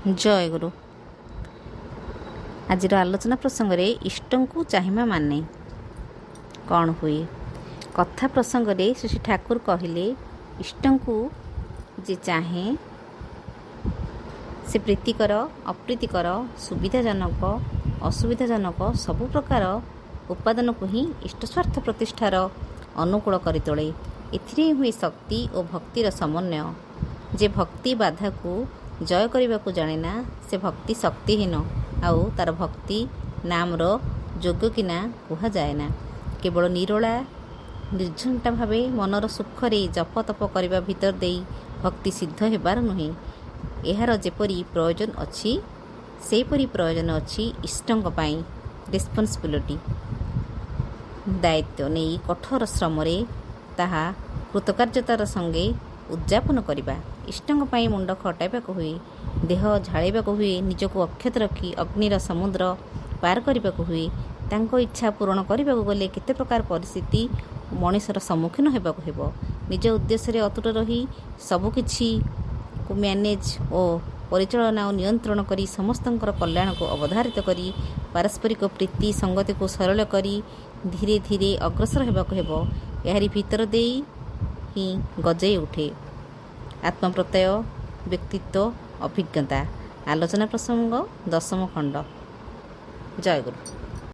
जय गुरु। आज आलोचना प्रसंग रे इष्ट को चाहिमा माने कौन हुए। कथा प्रसंग रे श्री ठाकुर कहले इष्ट को जे चाहे से प्रीतिकर अप्रीतिकर सुविधाजनक असुविधाजनक सबु प्रकार उपादान को ही इष्ट स्वार्थ प्रतिष्ठार अनुकूल कर तोले। एथिरे हुए शक्ति और भक्तिर समन्वय। जे भक्ति बाधा को जय करने को जाने ना से भक्ति शक्तिहीन आउ तार भक्ति नाम जोग कि ना कह जाए ना। केवल निरोला निर्झंटा भावे मनर सुखरे जप तप करने भितर दे भक्ति सिद्ध होबार नुहे। यार जेपरी प्रयोजन अच्छी सेपरी प्रयोजन अच्छी इष्टों पाई रेस्पॉन्सिबिलिटी दायित्व नहीं कठोर श्रम ताहा कृतकार्यतार संगे उद्यापन करवा। इष्टों पाई मुंड खटाइबा हुए, देह झाड़ाइबा हुए, निजक अक्षत रखी अग्निर समुद्र पार करने हुए। तांको इच्छा पूरण करने गले केते प्रकार परिस्थिति मनुष्यर सम्मुखीन होबाक हेबो। निज उद्देश्य अतुट रही सबुकिछि को मैनेज और परिचालना और नियंत्रण करी समस्तंकर कल्याण को अवधारित करी पारस्परिक प्रीति संगति को सरल करी धीरे धीरे अग्रसर होबाक हेबो। यारी भीतर देई ही गजई उठे आत्मप्रत्यय व्यक्तित्व अभिज्ञता। आलोचना प्रसंग 10 खंड। जय गुरु।